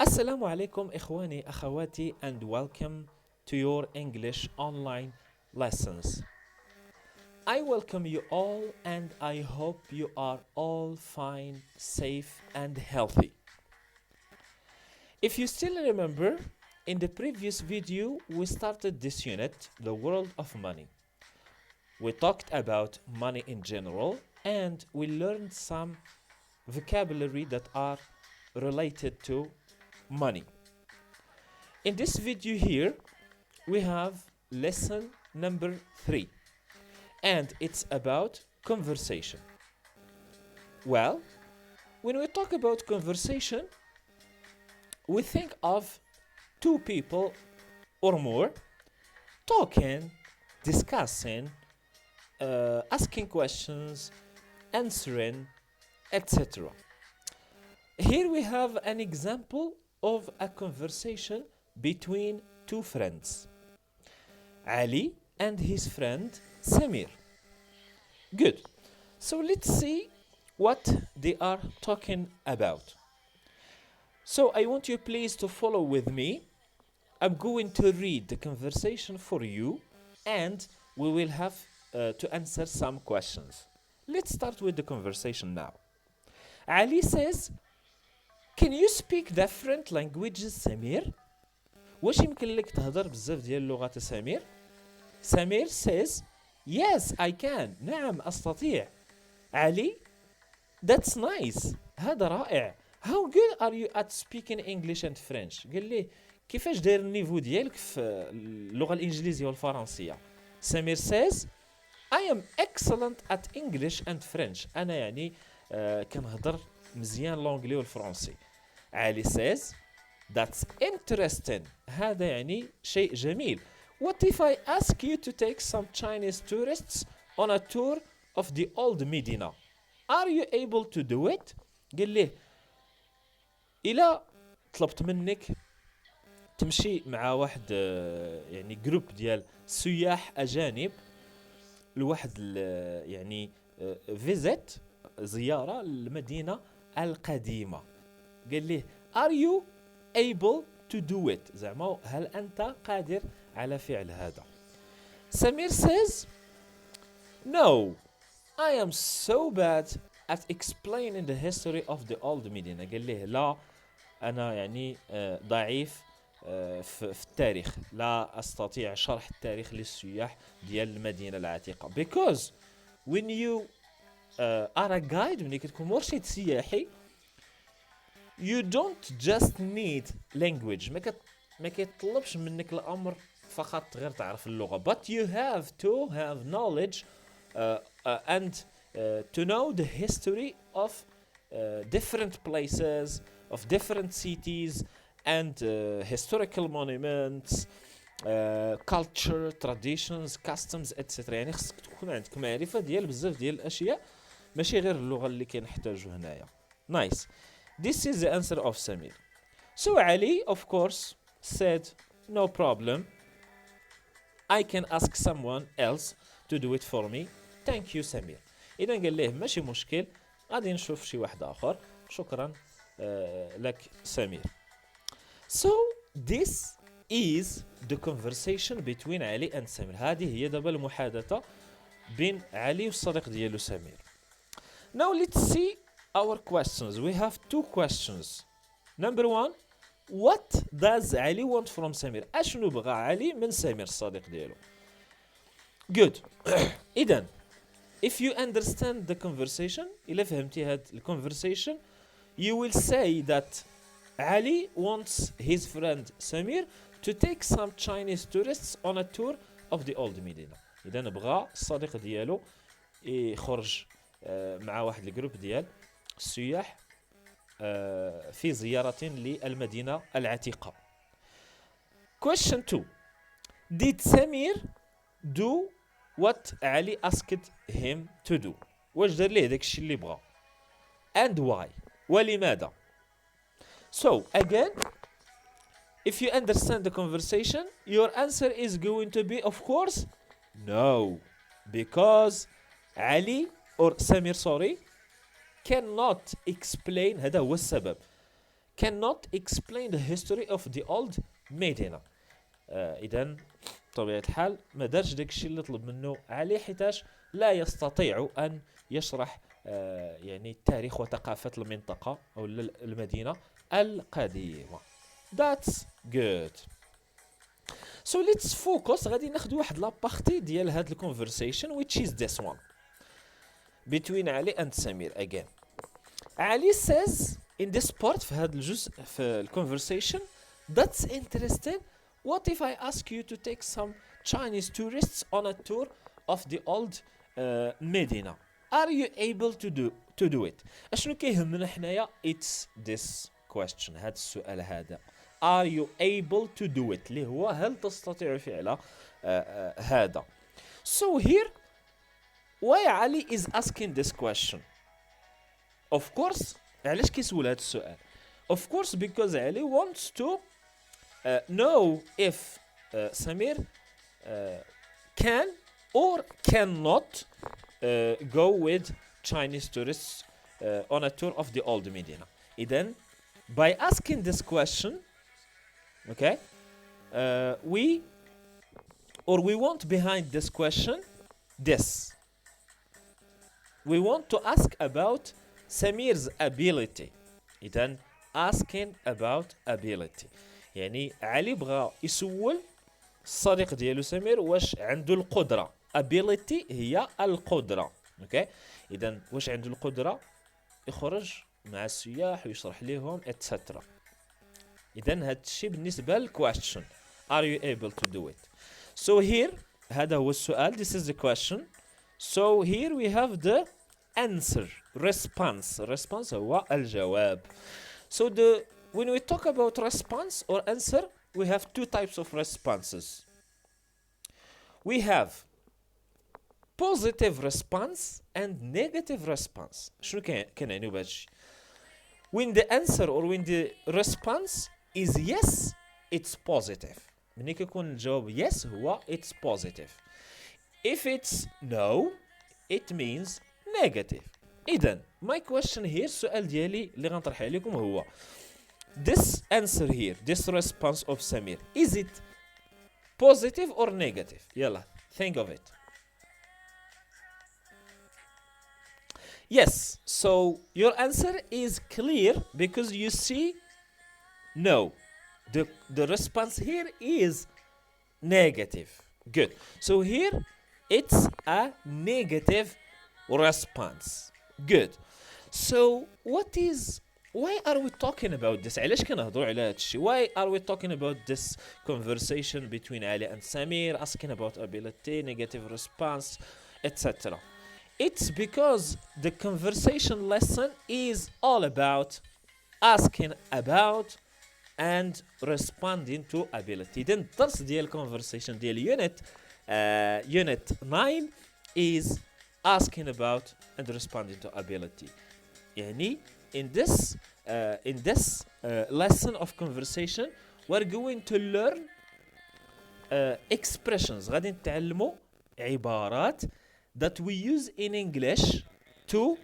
Assalamu alaikum ikhwani akhawati and welcome to your English online lessons. I welcome you all and I hope you are all fine, safe and healthy. If you still remember, in the previous video we started this unit, the world of money. We talked about money in general and we learned some vocabulary that are related to money. In this video here, we have lesson number 3 and it's about conversation. Well, when we talk about conversation, we think of two people or more talking, discussing, asking questions, answering, etc. Here we have an example of a conversation between two friends, Ali and his friend Samir. Good. So let's see what they are talking about. So I want you please to follow with me. I'm going to read the conversation for you and we will have to answer some questions. Let's start with the conversation now. Ali says, "Can you speak different languages, Samir?" واش يمكن لك تهضر بزاف ديال اللغات سمير؟ سمير says, "Yes, I can. نعم أستطيع." علي, "That's nice. هذا رائع. How good are you at speaking English and French?" قال ليه كيفاش داير النيفو ديالك في اللغة الإنجليزية والفرنسية؟ سمير says, "I am excellent at English and French." أنا يعني كنهضر مزيان لونجلي والفرنسي. علي says, "That's interesting." هذا يعني شيء جميل. What if I ask you to take some Chinese tourists on a tour of the old Medina? Are you able to do it? قال ليه إلا طلبت منك تمشي مع واحد يعني جروب ديال سياح أجانب لواحد يعني فيزيت زيارة للمدينة القديمة. قال ليه Are you able to do it? زعما هل أنت قادر على فعل هذا؟ سمير says, "No, I am so bad at explaining the history of the old Medina." قال ليه لا أنا يعني ضعيف في التاريخ، لا أستطيع شرح التاريخ للسياح ديال المدينة العتيقة. Because when you are a guide، ملي كتكون مرشد سياحي، you don't just need language. ما كيطلبش منك الأمر فقط غير تعرف اللغة. But you have to have knowledge and to know the history of different places, of different cities and historical monuments, culture, traditions, customs, etc. يعني خصك تكون عندك معرفة ديال بزاف ديال الأشياء ماشي غير اللغة اللي كنحتاجو هنايا. Nice. This is the answer of Samir. So Ali, of course, said, "No problem. I can ask someone else to do it for me. Thank you, Samir." إذا قال ليه ماشي مشكل، غادي نشوف شي واحد آخر. شكرا لك سمير. So this is the conversation between Ali and Samir. هذه هي دابا المحادثة بين علي والصديق ديالو سمير. Now let's see our questions. We have two questions. Number one, what does Ali want from Samir? أشنو بغى علي من سمير الصديق ديالو؟ Good. إذن if you understand the conversation، إلا فهمتي هاد الconversation، you will say that Ali wants his friend Samir to take some Chinese tourists on a tour of the old Medina. إذن بغى الصديق ديالو يخرج مع واحد الجروب ديال السياح في زيارة للمدينة العتيقة. Question 2. Did Samir do what Ali asked him to do? واش دار ليه داك الشيء اللي بغى؟ And why? ولماذا؟ So again, if you understand the conversation, your answer is going to be, of course, no, because Ali or Samir, sorry, cannot explain. هذا هو السبب. cannot explain the history of the old Medina. إذا بطبيعة الحال ما دارش داكشي اللي طلب منه علي، حيتاش لا يستطيع أن يشرح يعني تاريخ وثقافة المنطقة أو المدينة القديمة. That's good. So let's focus. غادي ناخذ واحد لابارتي ديال هاد الكونفرسيشن which is this one between Ali and Samir again. Ali says in this part في هاد الجزء في الكونفرسيشن that's interesting. What if I ask you to take some Chinese tourists on a tour of the old Medina? Are you able to do it? اشنو كيهمنا حنايا it's this question هذا السؤال هذا. Are you able to do it اللي هو هل تستطيع فعل هذا. So here why Ali is asking this question? Of course علاش كيسول هذا السؤال؟ Of course because Ali wants to know if Samir can or cannot go with Chinese tourists on a tour of the old Medina. Then, by asking this question, okay, we want behind this question this. We want to ask about Samir's ability. Then, asking about ability. يعني علي بغى يسول الصديق ديالو سمير واش عنده القدرة. ability هي القدرة. اوكي اذا واش عنده القدرة يخرج مع السياح ويشرح لهم etc. اذا هذا الشيء بالنسبة للquestion are you able to do it. So here هذا هو السؤال. This is the question. So here we have the answer response هو الجواب. So when we talk about response or answer, we have two types of responses. We have positive response and negative response. شنو كنعنيو بهذا الشيء؟ When the answer or when the response is yes, it's positive. ملي كيكون الجواب yes هو it's positive. If it's no, it means negative. إذن my question here السؤال ديالي اللي غنطرح عليكم هو this answer here, this response of Samir, is it positive or negative? يلا, think of it. Yes, so your answer is clear because you see no. The response here is negative. Good. So here it's a negative response. Good. So why are we talking about this? علاش كنهضروا على هذا الشيء? Why are we talking about this conversation between Ali and Samir, asking about ability, negative response, etc. It's because the conversation lesson is all about asking about and responding to ability. Then الدرس ديال conversation ديال unit 9 is asking about and responding to ability. يعني in this lesson of conversation we're going to learn expressions. غادي نتعلموا عبارات that we use in English to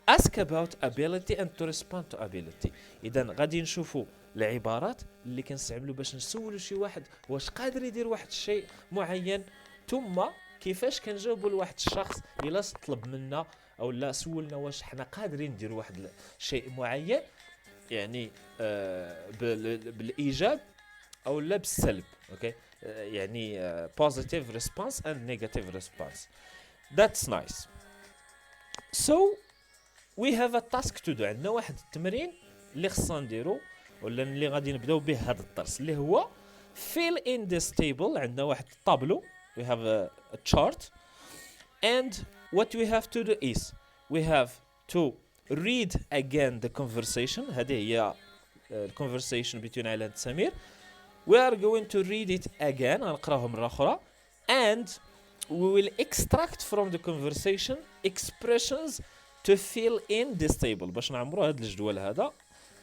ask about ability and to respond to ability. إذا غادي نشوفوا العبارات اللي كنستعملوا باش نسولوا شي واحد واش قادر يدير واحد الشيء معين، ثم كيفاش كنجاوبوا لواحد الشخص الا طلب منا او لا سولنا واش حنا قادرين نديروا واحد الشيء معين، يعني بالايجاب او لا بالسلب. اوكي يعني positive response and negative response. That's nice. So we have a task to do. عندنا واحد التمرين اللي خصنا نديرو ولا اللي غادي نبداو به هذا الدرس اللي هو fill in this table. عندنا واحد الطابلو. We have a chart and what we have to do is we have to read again the conversation. هذه هي conversation between Ali and Samir. We are going to read it again. غنقراوها مرة أخرى and we will extract from the conversation expressions to fill in this table. باش نعمروا هذا الجدول هذا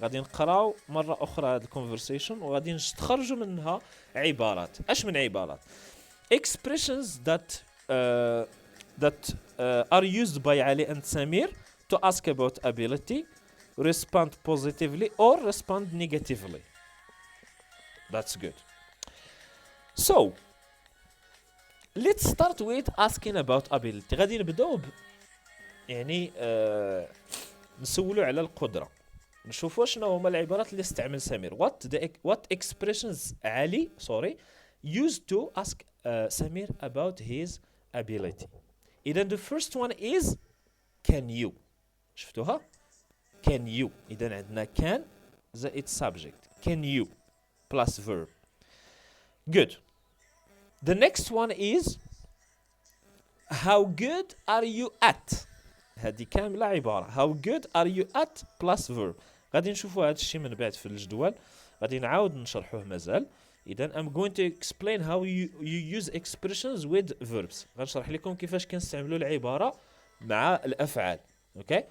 غادي نقراو مرة أخرى هذا conversation وغادي نستخرجوا منها عبارات. أش من عبارات؟ Expressions that are used by Ali and Samir to ask about ability, respond positively or respond negatively. That's good. So let's start with asking about ability. غادي نبداو يعني نسولو على القدرة، نشوفوا شنو هما العبارات اللي استعمل سمير. What expressions علي used to ask Samir about his ability. إذا the first one is can you. شفتوها؟ can you. إذا عندنا can زائد subject. can you plus verb. Good. The next one is how good are you at. هذه كاملة عبارة how good are you at plus verb. غادي نشوفوا هذا الشيء من بعد في الجدول، غادي نعاود نشرحوه مازال. إذا I'm going to explain how you use expressions with verbs. غنشرح لكم كيفاش كنستعملوا العبارة مع الأفعال. Okay?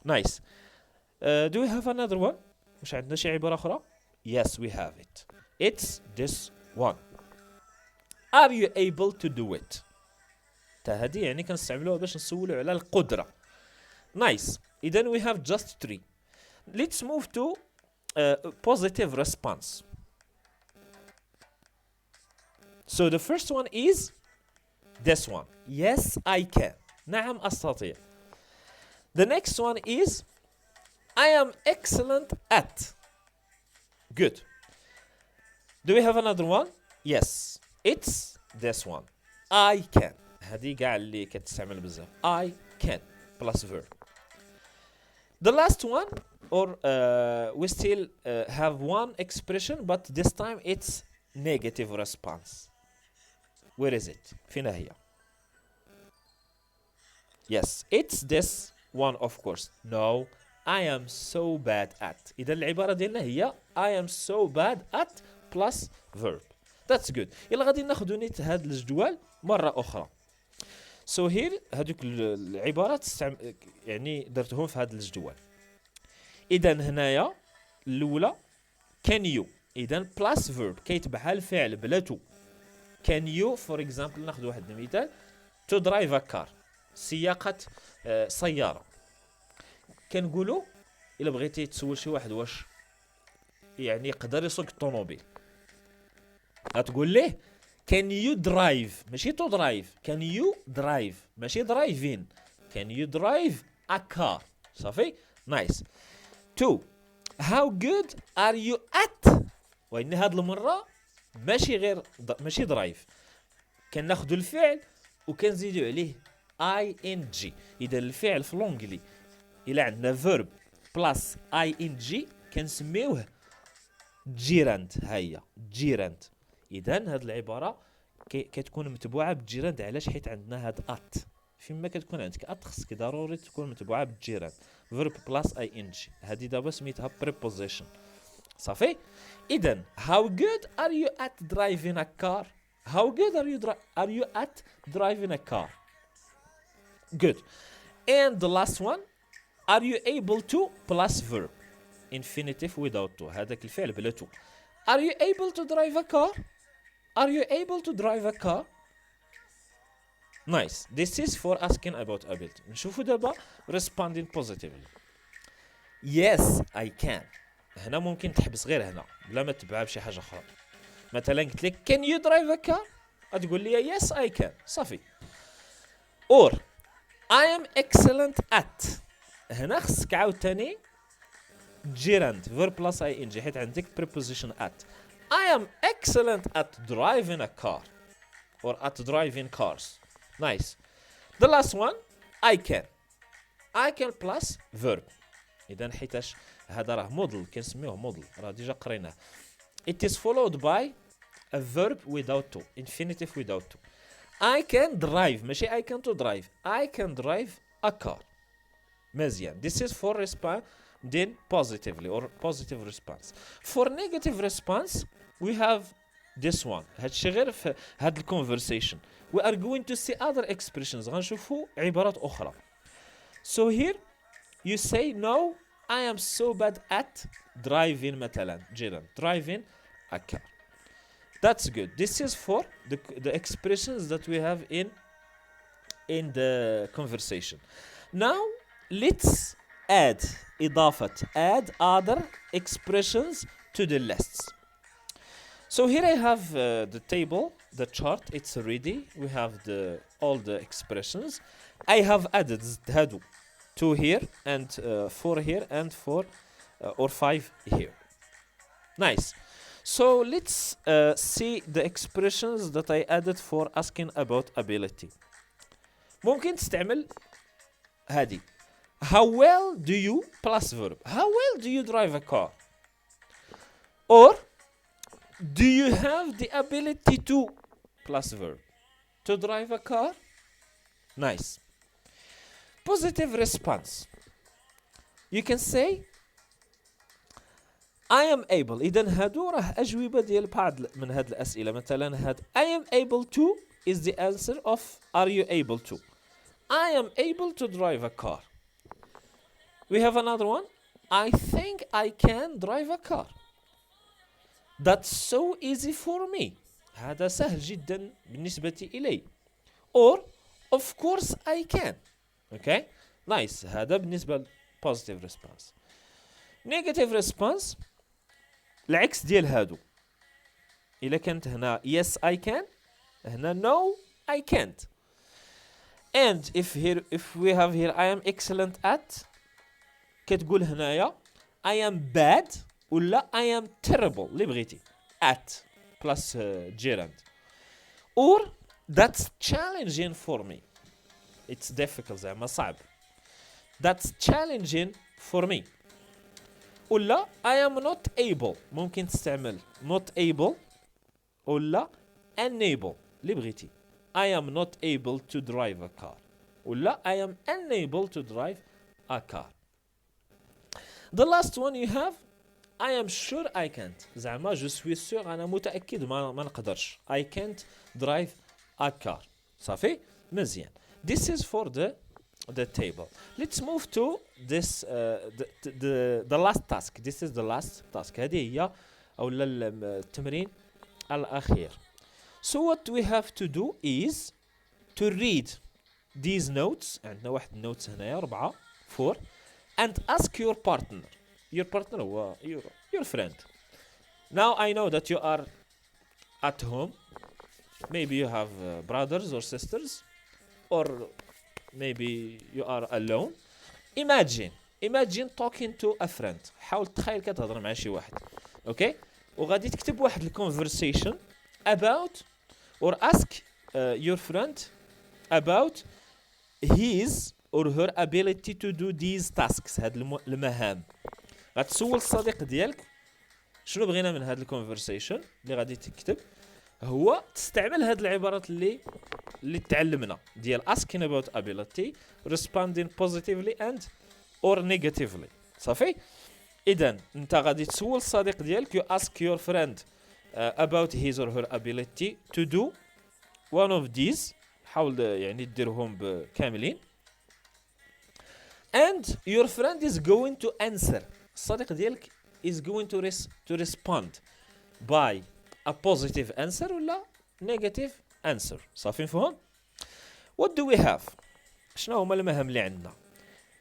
Nice. Do we have another one? واش عندنا شي عبارة أخرى؟ Yes, we have it. It's this one. Are you able to do it? هذه يعني كنستعملوها باش نسولوا على القدرة. Nice. إذا we have just 3. Let's move to positive response. So the first one is this one. Yes, I can. نعم أستطيع. The next one is I am excellent at. Good. Do we have another one? Yes. It's this one. I can. هذه كاع اللي كتستعمل بزاف. I can plus verb. The last one, or we still have one expression, but this time it's negative response. Where is it? فين هي? Yes, it's this one of course. No, I am so bad at. إذا العبارة ديالنا هي I am so bad at plus verb. That's good. يلا غادي ناخذ نيت هاد الجدول مرة أخرى. So here هذوك العبارات يعني درتهم في هذا الجدول. إذا هنايا الأولى can you. إذا plus verb كيتبعها الفعل بلا تو. Can you for example ناخذ واحد المثال to drive a car. سياقة سيارة. كنقولوا إلا بغيتي تسول شي واحد واش يعني يقدر يسوق الطوموبيل غتقول ليه can you drive ماشي to drive. can you drive ماشي driving. can you drive a car. صافي. nice. 2 how good are you at. وإن هاد المرة ماشي غير ماشي درايف، كناخذوا الفعل وكنزيدوا عليه ing. اذا الفعل في لونجلي الا عندنا verb بلاس ing كنسميوه جيراند. هيا جيراند. اذا هاد العباره كتكون متبوعه بالجيراند. علاش؟ حيت عندنا هاد ات. فيما كتكون عندك ات خصك ضروري تكون متبوعه بالجيراند verb بلاس ing. هذه دابا سميتها preposition. صافي. إذن how good are you at driving a car. how good are you at driving a car. good. And the last one are you able to plus verb infinitive without to. هذاك الفعل بلا to. are you able to drive a car. are you able to drive a car. nice. this is for asking about ability. نشوفوا دابا responding positively. yes I can. هنا ممكن تحبس غير هنا بلا ما تتبعها بشي حاجه اخرى. مثلا قلت لك can you drive a car غتقول لي yes I can. صافي. or I am excellent at. هنا خصك عاوتاني gerund verb plus ing حيت عندك preposition at. I am excellent at driving a car or at driving cars. nice. the last one I can plus verb. إذا حيتاش هذا راه موديل كنسميوه موديل راه ديجا قريناه. it is followed by a verb without to infinitive without to. I can drive ماشي I can to drive. I can drive a car. مزيان. this is for responding positively or positive response. for negative response we have this one. هادشي غير في هاد الconversation. we are going to see other expressions. غنشوفوا عبارات أخرى. so here you say no I am so bad at driving مثلا driving a car. That's good. This is for the expressions that we have in the conversation. Now let's add إضافة add other expressions to the lists. So here I have the table, the chart, it's ready. We have all the expressions. I have added هادو 2 here and 4 here and 4 or 5 here. Nice. So let's see the expressions that I added for asking about ability. ممكن تستعمل هادي. How well do you plus verb. How well do you drive a car? Or do you have the ability to plus verb to drive a car? Nice. Positive response. You can say I am able. إذا هادو راه أجوبة ديال بعض من هاد الأسئلة. مثلا هاد I am able to is the answer of are you able to. I am able to drive a car. We have another one. I think I can drive a car. That's so easy for me. هذا سهل جدا بالنسبة إلي. Or of course I can. Okay? Nice. هذا بالنسبة positive response. Negative response العكس ديال هادو. إلا كانت هنا yes I can, هنا no I can't. And if we have here I am excellent at, كتقول هنايا I am bad ولا I am terrible اللي بغيتي at plus gerund. Or that's challenging for me. It's difficult زعما صعب. That's challenging for me. ولا I am not able. ممكن تستعمل not able ولا unable اللي بغيتي. I am not able to drive a car. ولا I am unable to drive a car. The last one you have I am sure I can't. زعما je suis sûr أنا متأكد ما نقدرش. I can't drive a car. صافي؟ مزيان. This is for the table. Let's move to this the last task. This is the last task. هذه هي أو التمرين الأخير. So what we have to do is to read these notes. عندنا واحد notes هنايا 4 4 and ask your partner. Your partner هو your friend. Now I know that you are at home. Maybe you have brothers or sisters, or maybe you are alone. Imagine talking to a friend. حاول تخيل كتهضر مع شي واحد. Okay? وغادي تكتب واحد conversation about or ask your friend about his or her ability to do these tasks. هاد المهام. غتسول الصديق ديالك شنو بغينا من هاد الكونفرسيشن اللي غادي تكتب. هو تستعمل هاد العبارات اللي تعلمنا ديال asking about ability, responding positively and or negatively. صافي. اذا انت غادي تسول الصديق ديالك you ask your friend about his or her ability to do one of these. حاول يعني ديرهم كاملين. And your friend is going to answer. الصديق ديالك is going to respond by a positive answer ولا negative answer. صافي مفهوم؟ What do we have? شنو هما المهام اللي عندنا؟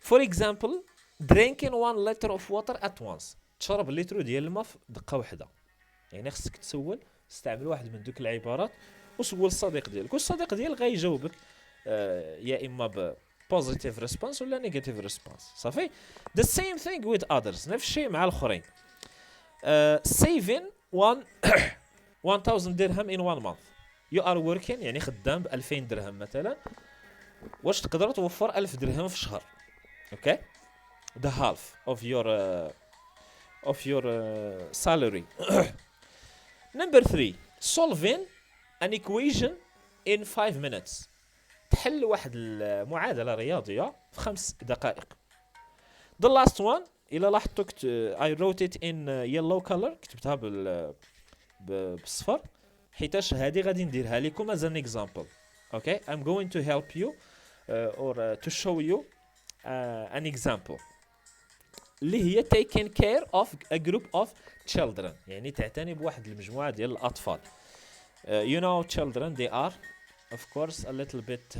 For example, drinking 1 liter of water at once. تشرب لتر ديال الماء في دقة واحدة. يعني خصك تستعمل واحد من دوك العبارات وسول الصديق ديالك، والصديق ديالك غيجاوبك يا اما ب positive response ولا negative response. صافي. The same thing with others. نفس الشيء مع الاخرين. Saving 1000 درهم in 1 month. You are working يعني خدام ب 2000 درهم مثلا. واش تقدر توفر 1000 درهم في الشهر؟ Okay? The half of your salary. Number 3. Solving an equation in 5 minutes. تحل واحد المعادلة رياضية في 5 دقائق. The last one إلا لاحظتوا I wrote it in yellow color. كتبتها بالصفر حيتاش هذه غادي نديرها لكم as an example. Okay? I'm going to help you or to show you an example. اللي هي taking care of a group of children. يعني تعتني بواحد المجموعة ديال الأطفال. You know children they are of course a little bit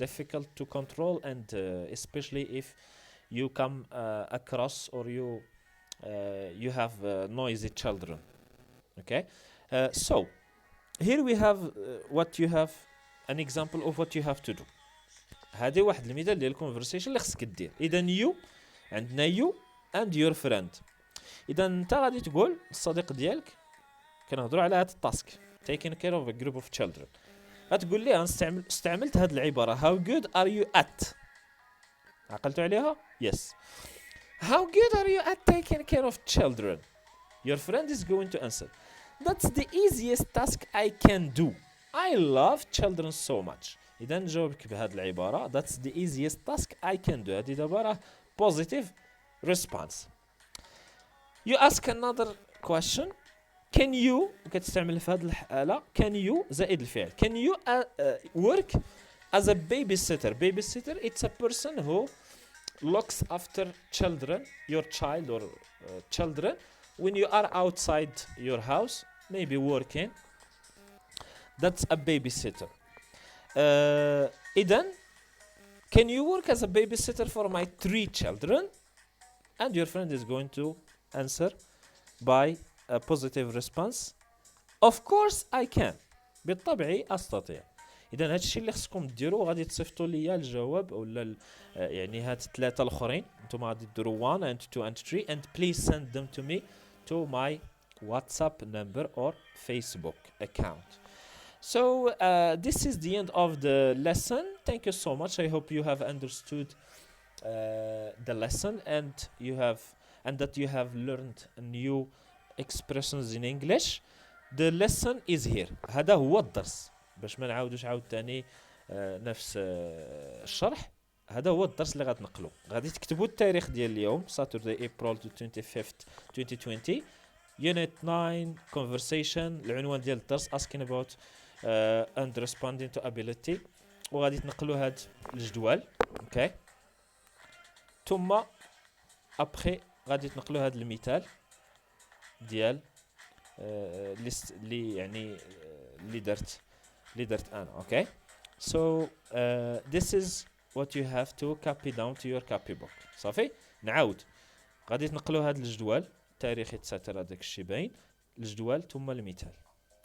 difficult to control and especially if you come across, or you have noisy children. Okay. So here we have what you have, an example of what you have to do. هذه واحد المثال ديال الكونفرسيشن اللي خصك دير. اذا يو، عندنا يو and your friend. اذا انت غادي تقول الصديق ديالك، كنهضروا على هذا التاسك taking care of a group of children. غتقول لي انا استعملت هذه العباره how good are you at. عقلتوا عليها؟ yes. How good are you at taking care of children? Your friend is going to answer, that's the easiest task I can do. I love children so much. إذا نجاوبك بهذه العبارة that's the easiest task I can do. هذه عبارة positive response. You ask another question. Can you كتستعمل في هذه الحالة can you زائد الفعل. Can you work as a babysitter. Babysitter, it's a person who looks after children, your child or children, when you are outside your house, maybe working. That's a babysitter. إذن can you work as a babysitter for my 3 children? And your friend is going to answer by a positive response. Of course I can. بالطبع أستطيع. إذا هذا الشيء اللي خصكم ديروا، غادي تصيفطوا لي الجواب ولا يعني هاد 3 الآخرين. نتوما غادي ديروا 1 and 2 and 3 and please send them to me to my WhatsApp number or Facebook account. So this is the end of the lesson. Thank you so much. I hope you have understood the lesson and that you have learned new expressions in English. The lesson is here. هذا هو الدرس، باش ما نعاودوش عاوتاني نفس الشرح. هذا هو الدرس اللي غتنقلو. غادي تكتبوا التاريخ ديال اليوم Saturday April 25th 2020 Unit 9 Conversation. العنوان ديال الدرس asking about and responding to ability. وغادي تنقلوا هاد الجدول. اوكي. ثم ابخي غادي تنقلوا هاد المثال ديال اللي يعني اللي درت انا. اوكي. So this is what you have to copy down to your copybook. صافي. نعاود غادي تنقلوا هاد الجدول تاريخ يتساتر هذاك الشيء باين الجدول ثم المثال.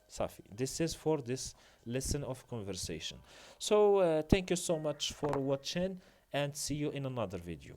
صافي. This is for this lesson of conversation. So thank you so much for watching and see you in another video.